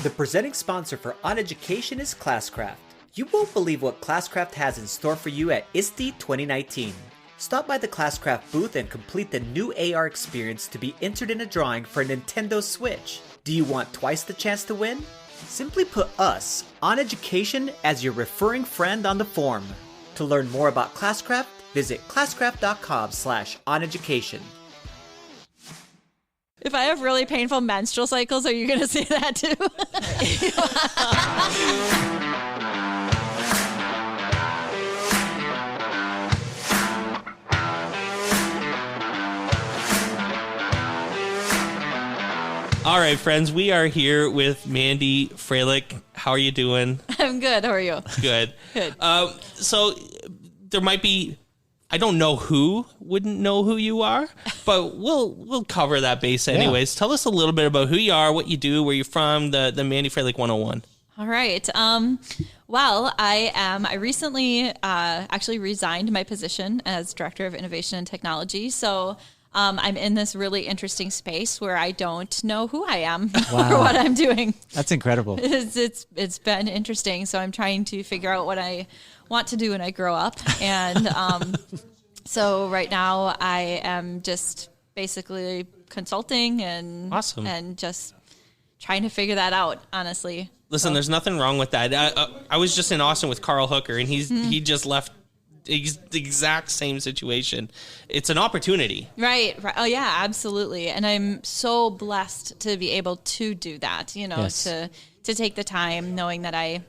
The presenting sponsor for OnEducation is Classcraft. You won't believe what Classcraft has in store for you at ISTE 2019. Stop by the Classcraft booth and complete the new AR experience to be entered in a drawing for a Nintendo Switch. Do you want twice the chance to win? Simply put us, OnEducation, as your referring friend on the form. To learn more about Classcraft, visit classcraft.com/OnEducation. If I have really painful menstrual cycles, are you going to say that too? All right, friends, we are here with Mandy Froehlich. How are you doing? I'm good. How are you? Good. Good. So there might be, I don't know who wouldn't know who you are, but we'll cover that base anyways. Yeah. Tell us a little bit about who you are, what you do, where you're from, the Mandy Froehlich 101. All right. Well, I recently actually resigned my position as Director of Innovation and Technology. So I'm in this really interesting space where I don't know who I am or what I'm doing. That's incredible. It's been interesting. So I'm trying to figure out what I want to do when I grow up. And so right now I am just basically consulting and awesome. And just trying to figure that out, honestly. Listen, there's nothing wrong with that. I was just in Austin with Carl Hooker, and he just left the exact same situation. It's an opportunity. Right. Oh, yeah, absolutely. And I'm so blessed to be able to do that, yes. to take the time knowing that I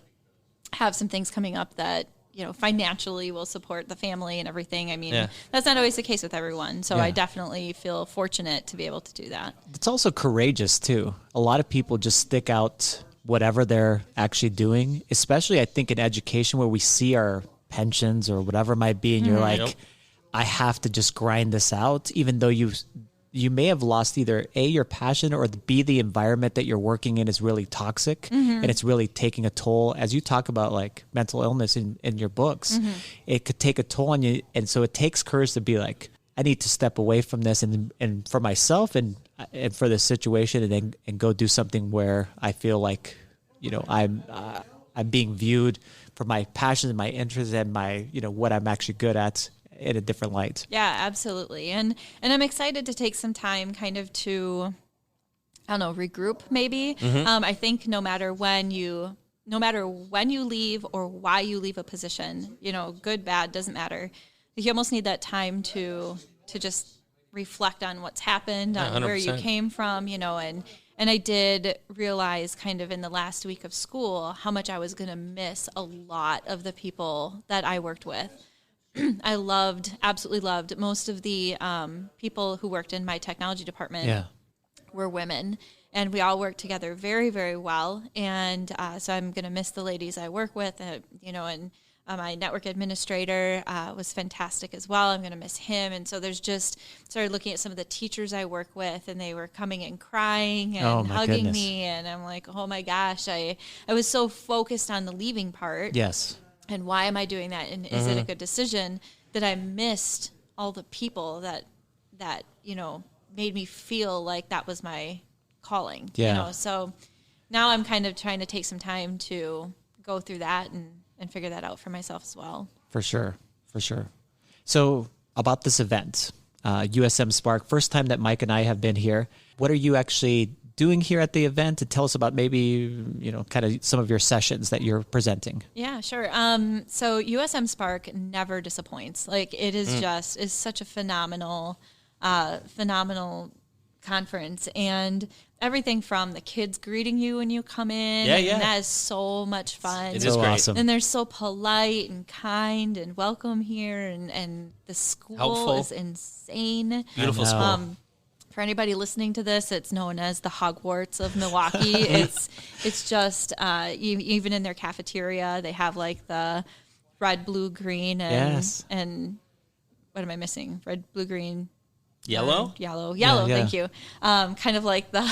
have some things coming up that, financially will support the family and everything. I mean, That's not always the case with everyone. So I definitely feel fortunate to be able to do that. It's also courageous, too. A lot of people just stick out whatever they're actually doing, especially I think in education where we see our pensions or whatever it might be, and you're like, I have to just grind this out, even though you may have lost either A, your passion, or B, the environment that you're working in is really toxic and it's really taking a toll. As you talk about like mental illness in your books, it could take a toll on you. And so it takes courage to be like, I need to step away from this and for myself and for this situation and go do something where I feel like, I'm being viewed for my passion and my interests and my, what I'm actually good at in a different light. Yeah, absolutely. And I'm excited to take some time kind of to, regroup maybe. I think no matter when you leave or why you leave a position, good, bad, doesn't matter. You almost need that time to just reflect on what's happened, on 100%. Where you came from, and I did realize kind of in the last week of school how much I was going to miss a lot of the people that I worked with. I absolutely loved most of the people who worked in my technology department were women, and we all worked together very, very well. And so I'm going to miss the ladies I work with, and my network administrator was fantastic as well. I'm going to miss him. And so there's just started looking at some of the teachers I work with, and they were coming and crying and hugging me. And I'm like, oh my gosh, I was so focused on the leaving part. Yes. And why am I doing that? And is it a good decision that I missed all the people that made me feel like that was my calling? Yeah. So now I'm kind of trying to take some time to go through that and figure that out for myself as well. For sure. So about this event, USM Spark, first time that Mike and I have been here. What are you actually doing here at the event? To tell us about maybe, kind of some of your sessions that you're presenting. Yeah, sure. So USM Spark never disappoints. Like it is is such a phenomenal conference, and everything from the kids greeting you when you come in. And that is so much fun. It is great. Awesome. And they're so polite and kind and welcome here, and the school helpful. Is insane. Beautiful school. For anybody listening to this, it's known as the Hogwarts of Milwaukee. It's just even in their cafeteria, they have like the red, blue, green, and what am I missing? Red, blue, green, yellow. Yeah. Thank you. Kind of like the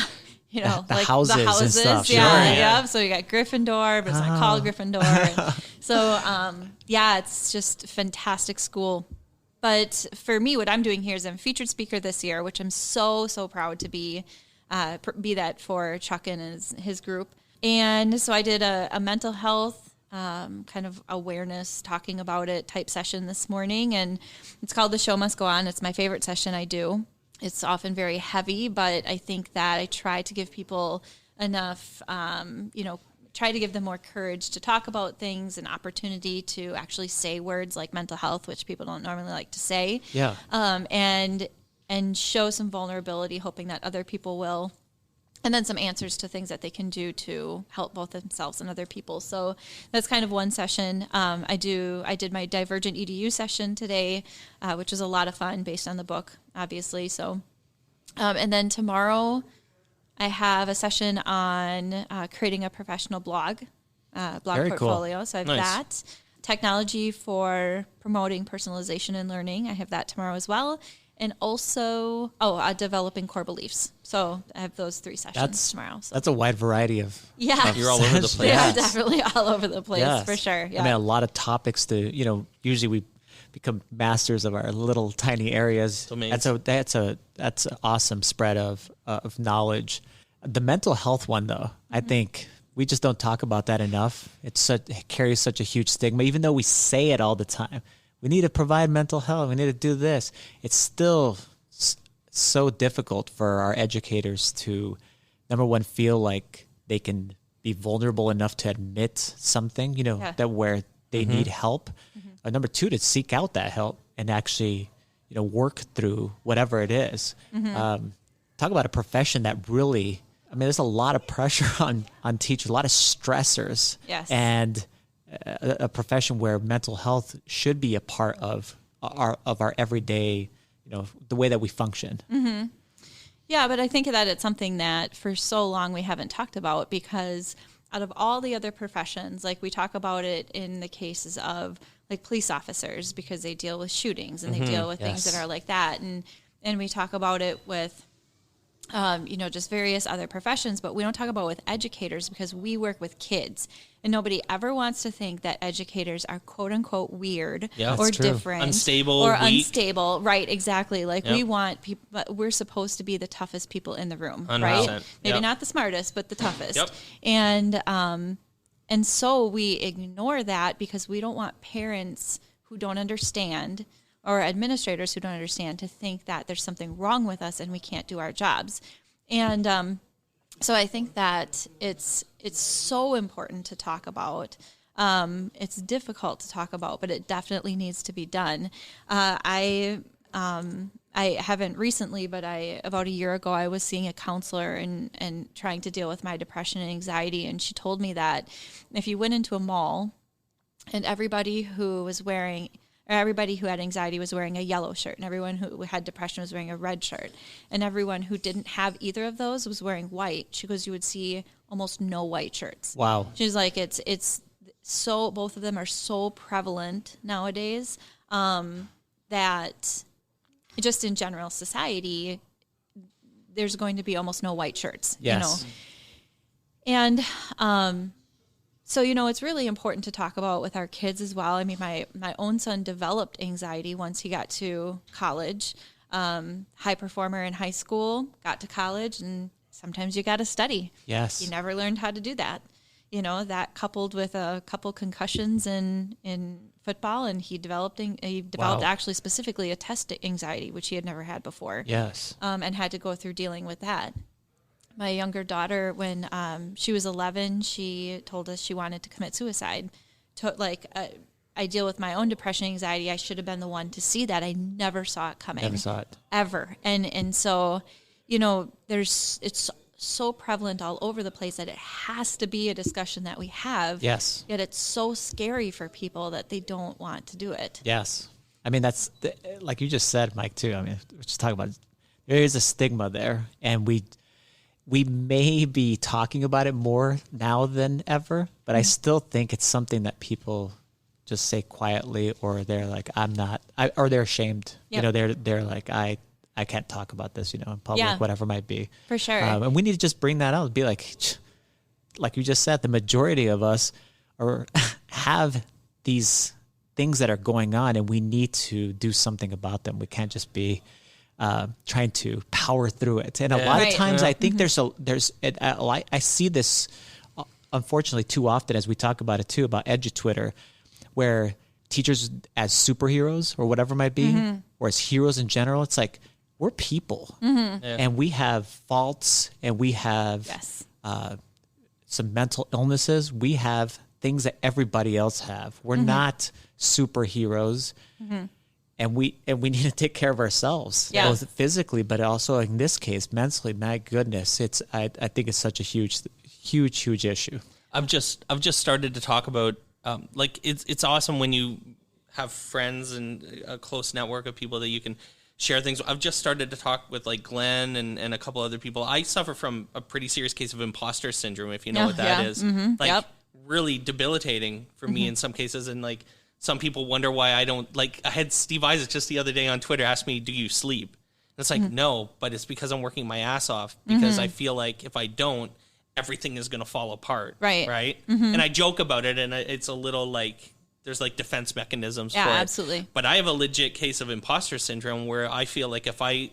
the like houses the houses. and stuff. Yeah. So you got Gryffindor, but it's not called Gryffindor. And so it's just a fantastic school. But for me, what I'm doing here is I'm a featured speaker this year, which I'm so proud to be that for Chuck and his group. And so I did a mental health kind of awareness, talking about it type session this morning. And it's called The Show Must Go On. It's my favorite session I do. It's often very heavy, but I think that I try to give people enough, try to give them more courage to talk about things, and opportunity to actually say words like mental health, which people don't normally like to say. Yeah. And show some vulnerability, hoping that other people will. And then some answers to things that they can do to help both themselves and other people. So that's kind of one session. I did my Divergent EDU session today, which was a lot of fun based on the book, obviously. So, and then tomorrow I have a session on creating a professional blog Very portfolio. Cool. So I have Nice. that. Technology for promoting personalization and learning. I have that tomorrow as well. And also, developing core beliefs. So I have those 3 sessions tomorrow. So. That's a wide variety of. Yeah, You're all over the place. Yeah, definitely all over the place, Yes. for sure. Yeah. I mean, a lot of topics to, usually we become masters of our little tiny areas. Domains. That's an awesome spread of knowledge. The mental health one, though, I think we just don't talk about that enough. It carries such a huge stigma, even though we say it all the time. We need to provide mental health. We need to do this. It's still so difficult for our educators to, number one, feel like they can be vulnerable enough to admit something, that where they need help. Number two, to seek out that help and actually, work through whatever it is. Talk about a profession that really, there's a lot of pressure on teachers, a lot of stressors. Yes. And a profession where mental health should be a part of our everyday, the way that we function. Mm-hmm. Yeah, but I think that it's something that for so long we haven't talked about, because out of all the other professions, like we talk about it in the cases of like police officers, because they deal with shootings and they deal with things that are like that. And we talk about it with, just various other professions, but we don't talk about it with educators, because we work with kids, and nobody ever wants to think that educators are quote unquote weird or different, unstable, or weak. Unstable. Right. Exactly. Like we want people, but we're supposed to be the toughest people in the room, 100%. right? Maybe not the smartest, but the toughest. Yep. And so we ignore that because we don't want parents who don't understand, or administrators who don't understand, to think that there's something wrong with us and we can't do our jobs. And so I think that it's so important to talk about. It's difficult to talk about, but it definitely needs to be done. I haven't recently, but about a year ago, I was seeing a counselor and trying to deal with my depression and anxiety. And she told me that if you went into a mall and everybody who had anxiety was wearing a yellow shirt, and everyone who had depression was wearing a red shirt, and everyone who didn't have either of those was wearing white, she goes, you would see almost no white shirts. Wow. She's like, it's so, both of them are so prevalent nowadays, that just in general society, there's going to be almost no white shirts. Yes. And so, it's really important to talk about with our kids as well. I mean, my own son developed anxiety once he got to college. High performer in high school, got to college, and sometimes you got to study. Yes. You never learned how to do that. That coupled with a couple concussions in football, and he developed actually specifically a test anxiety, which he had never had before. Yes. And had to go through dealing with that. My younger daughter, when she was 11, she told us she wanted to commit suicide. I deal with my own depression, anxiety. I should have been the one to see that. I never saw it coming. Never saw it. Ever. And so, it's so prevalent all over the place that it has to be a discussion that we have. Yes. Yet it's so scary for people that they don't want to do it. Yes. I mean, that's like you just said, Mike, too. I mean, we're just talking about, there is a stigma there, and we may be talking about it more now than ever, but I still think it's something that people just say quietly, or they're like, or they're ashamed. Yep. They're like, I can't talk about this, in public, whatever it might be. For sure. And we need to just bring that out. Be like you just said, the majority of us have these things that are going on, and we need to do something about them. We can't just be trying to power through it. And a lot of times, I think I see this unfortunately too often, as we talk about it too, about edu-Twitter, where teachers as superheroes or whatever it might be, or as heroes in general, it's like, we're people and we have faults and we have some mental illnesses. We have things that everybody else have. We're not superheroes. And we need to take care of ourselves, both physically, but also in this case, mentally. My goodness, I think it's such a huge issue. I've just started to talk about like it's awesome when you have friends and a close network of people that you can share things. I've just started to talk with like Glen and a couple other people. I suffer from a pretty serious case of imposter syndrome, if you know what that is. Like really debilitating for me in some cases, and like. Some people wonder why I don't, like, I had Steve Isaac just the other day on Twitter ask me, do you sleep? And it's like, no, but it's because I'm working my ass off because I feel like if I don't, everything is going to fall apart. Right? And I joke about it, and it's a little like, there's like defense mechanisms for it. Absolutely. But I have a legit case of imposter syndrome where I feel like if I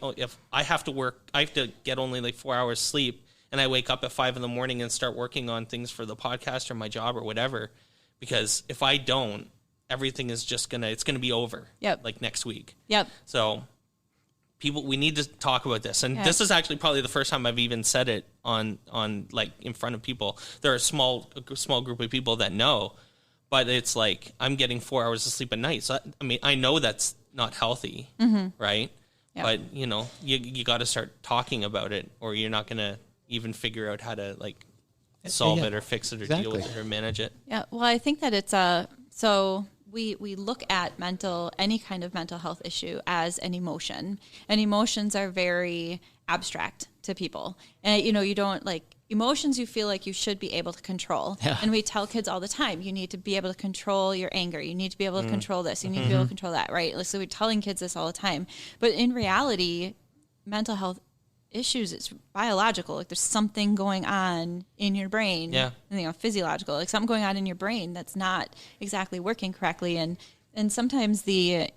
have to work, I have to get only like 4 hours sleep, and I wake up at 5 a.m. and start working on things for the podcast or my job or whatever, because if I don't, everything is just it's gonna be over. Like next week. So people, we need to talk about this. And this is actually probably the first time I've even said it on like in front of people. There are a small group of people that know, but it's like, I'm getting 4 hours of sleep a night. So I mean, I know that's not healthy, right? But you know, you got to start talking about it, or you're not gonna even figure out how to like solve it or fix it or deal with it or manage it. Well, I think that it's so we look at any kind of mental health issue as an emotion, and emotions are very abstract to people. And you don't like emotions you feel like you should be able to control. And we tell kids all the time, you need to be able to control your anger. You need to be able to control this. You need to be able to control that, right? So we're telling kids this all the time. But in reality, mental health issues, it's biological. Like there's something going on in your brain, physiological, like something going on in your brain that's not exactly working correctly. And sometimes the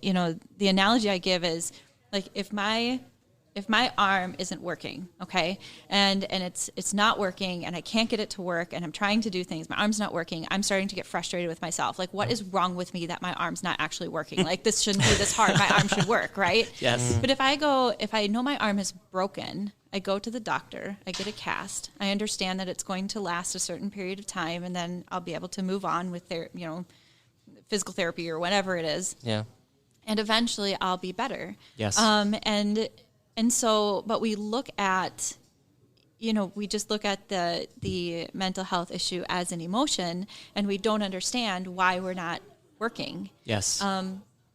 analogy I give is like, if my arm isn't working, okay, and it's not working, and I can't get it to work, and I'm trying to do things, my arm's not working, I'm starting to get frustrated with myself. Like, what is wrong with me that my arm's not actually working? Like, this shouldn't be this hard. My arm should work, right? Yes. But if I know my arm is broken, I go to the doctor, I get a cast, I understand that it's going to last a certain period of time, and then I'll be able to move on with physical therapy or whatever it is. And eventually I'll be better. Yes. And so, but we look at, we just look at the mental health issue as an emotion, and we don't understand why we're not working. Yes.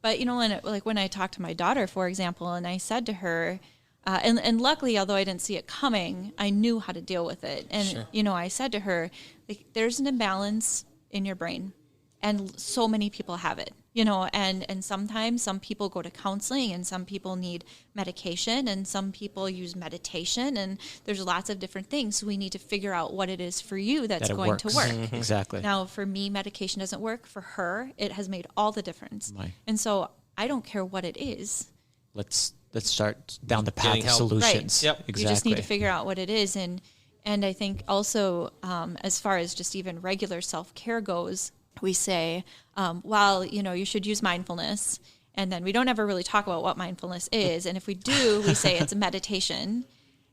But when I talked to my daughter, for example, and I said to her, and luckily, although I didn't see it coming, I knew how to deal with it. And I said to her, like, there's an imbalance in your brain, and so many people have it. And sometimes some people go to counseling, and some people need medication, and some people use meditation, and there's lots of different things. So we need to figure out what it is for you that's going to work. Exactly. Now, for me, medication doesn't work. For her, it has made all the difference. And so I don't care what it is. Let's start down the path of solutions. Right. Exactly. You just need to figure out what it is. And I think also, as far as just even regular self-care goes, we say, you should use mindfulness. And then we don't ever really talk about what mindfulness is. And if we do, we say it's a meditation.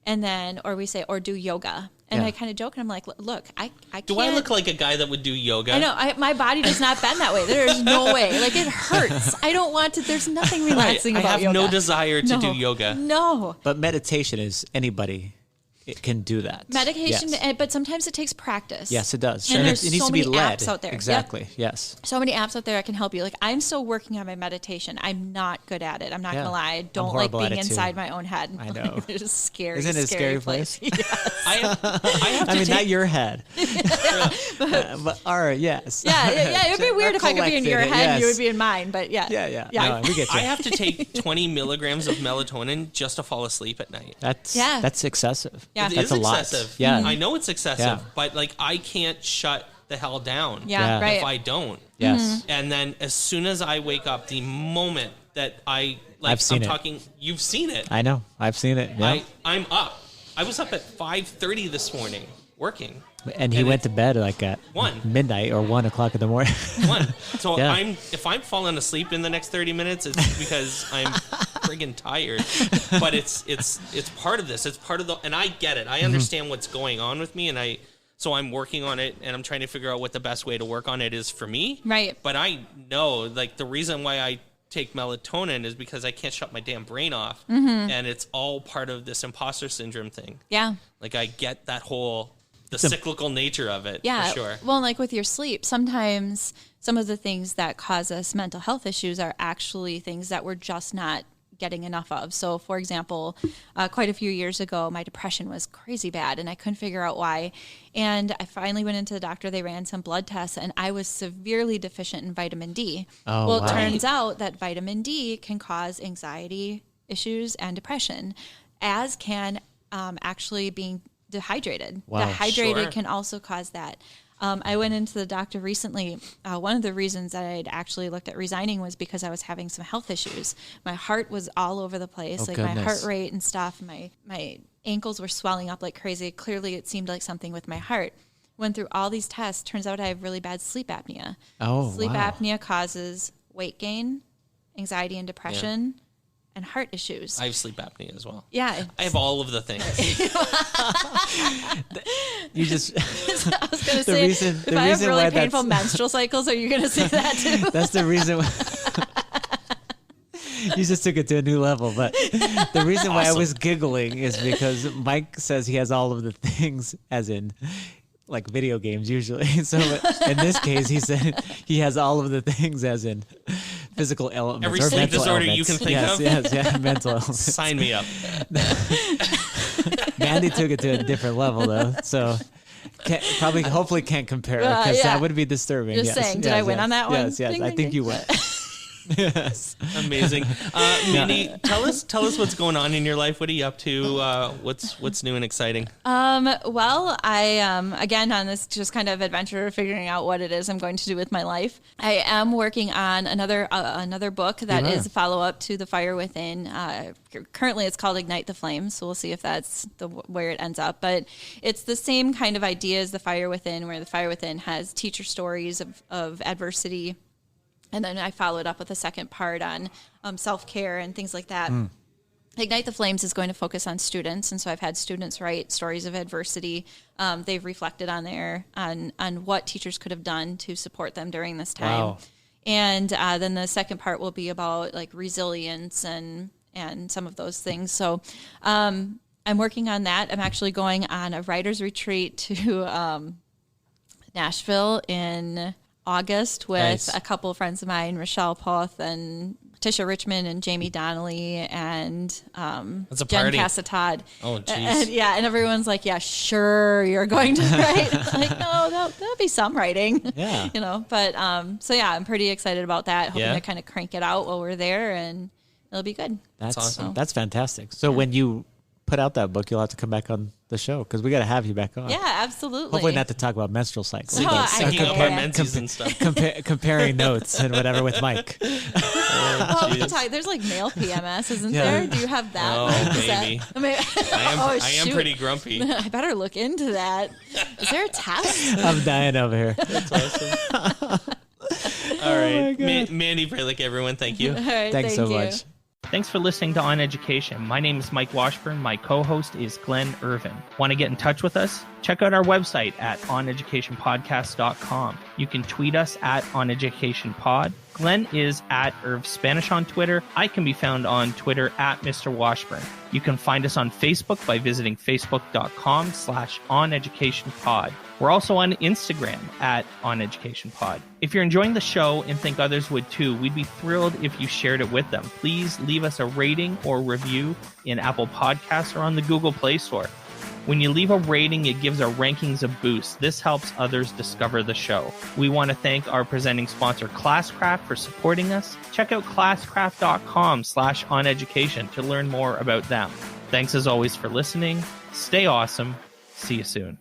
And then, or we say, or do yoga. And I kind of joke, and I'm like, look, I can't. Do I look like a guy that would do yoga? I know. My body does not bend that way. There's no way. Like, it hurts. I don't want to. There's nothing relaxing about yoga. I have no desire to do yoga. No. But meditation is anybody. It can do that. Medication, but sometimes it takes practice. Yes, it does. And there's it needs so to be many led. apps out there. Exactly. Yes. So many apps out there that can help you. Like, I'm still working on my meditation. I'm not good at it. I'm not going to lie. I don't like being inside my own head. I know. It's a scary, Isn't it a scary place? Yes. I mean, not your head. but all right, yes. Yeah. It would be weird if I could be in your head and you would be in mine. But yeah. Yeah. No, we get you. I have to take 20 milligrams of melatonin just to fall asleep at night. That's excessive. Yeah. It that's is a lot. excessive. Yeah. I know it's excessive, but like, I can't shut the hell down right. if I don't. Yes. And then as soon as I wake up, the moment that I've seen it. You've seen it. I know. I've seen it. Yeah. I'm up. I was up at 5:30 this morning. working. And he went to bed like at 1 midnight or 1 o'clock in the morning. 1. So Yeah. if I'm falling asleep in the next 30 minutes, it's because I'm friggin' tired. But it's part of this. It's part of and I get it. I understand what's going on with me, so I'm working on it, and I'm trying to figure out what the best way to work on it is for me. Right. But I know, like, the reason why I take melatonin is because I can't shut my damn brain off, and it's all part of this imposter syndrome thing. Yeah. Like, I get that the cyclical nature of it. Yeah. For sure. Well, like with your sleep, sometimes some of the things that cause us mental health issues are actually things that we're just not getting enough of. So, for example, quite a few years ago, my depression was crazy bad, and I couldn't figure out why. And I finally went into the doctor. They ran some blood tests, and I was severely deficient in vitamin D. Oh, well, wow. it turns out that vitamin D can cause anxiety issues and depression, as can actually being dehydrated. Wow. Dehydrated Sure. can also cause that. I went into the doctor recently. One of the reasons that I had actually looked at resigning was because I was having some health issues. My heart was all over the place, Oh, my goodness. heart rate and stuff. My ankles were swelling up like crazy. Clearly, it seemed like something with my heart. Went through all these tests. Turns out I have really bad sleep apnea. Oh, Sleep wow. apnea causes weight gain, anxiety and depression, and heart issues. I have sleep apnea as well. Yeah. I have all of the things. You just I was going to The say, reason- if the I have reason really why painful that's- menstrual cycles, are you going to say that too? that's the reason. You just took it to a new level. But the reason why I was giggling is because Mike says he has all of the things, as in like video games usually. So in this case, he said he has all of the things, as in physical elements. Every or sleep mental disorder you elements. can think yes, of? Yes, yeah, mental elements. Sign me up. Mandy took it to a different level though, so hopefully can't compare, because yeah. that would be disturbing. Just saying, did I win on that one? Yes, Ding, I ding, think ding. you went. Yes. Amazing. Mandy, tell us what's going on in your life. What are you up to? What's new and exciting? Well, I again on this just kind of adventure of figuring out what it is I'm going to do with my life. I am working on another book that is a follow up to The Fire Within. Currently, it's called Ignite the Flames, so we'll see if that's where it ends up. But it's the same kind of idea as The Fire Within, where The Fire Within has teacher stories of adversity. And then I followed up with a second part on self-care and things like that. Ignite the Flames is going to focus on students. And so I've had students write stories of adversity. They've reflected on what teachers could have done to support them during this time. Wow. And then the second part will be about like resilience and some of those things. So I'm working on that. I'm actually going on a writer's retreat to Nashville in August with Nice. a couple of friends of mine, Rochelle Poth and Tisha Richmond and Jamie Donnelly and That's a Jen party. Cassatod. Oh, jeez. And everyone's like, yeah, sure, you're going to write. It's like, no, there'll be some writing. Yeah. But so yeah, I'm pretty excited about that. Hoping Yeah. to kind of crank it out while we're there, and it'll be good. That's awesome. That's fantastic. So when you put out that book, you'll have to come back on the show, because we got to have you back on. Yeah, absolutely. Hopefully not to talk about menstrual cycles. No, but I Syncing up can't. our menses and stuff. comparing notes and whatever with Mike. Well, we can talk. There's like male PMS, isn't Yeah. there? Do you have that? Oh, Is that- maybe. I mean, I am shoot. pretty grumpy. I better look into that. Is there a test? I'm dying over here. That's awesome. All right. Mandy Froehlich, everyone, thank you. All right, Thanks thank so you. much. Thanks for listening to On Education. My name is Mike Washburn. My co-host is Glen Irvin. Want to get in touch with us? Check out our website at oneducationpodcast.com. You can tweet us at oneducationpod. Glen is at Irv Spanish on Twitter. I can be found on Twitter at Mr. Washburn. You can find us on Facebook by visiting facebook.com/oneducationpod. We're also on Instagram at oneducationpod. If you're enjoying the show and think others would too, we'd be thrilled if you shared it with them. Please leave us a rating or review in Apple Podcasts or on the Google Play Store. When you leave a rating, it gives our rankings a boost. This helps others discover the show. We want to thank our presenting sponsor, Classcraft, for supporting us. Check out classcraft.com/oneducation to learn more about them. Thanks as always for listening. Stay awesome. See you soon.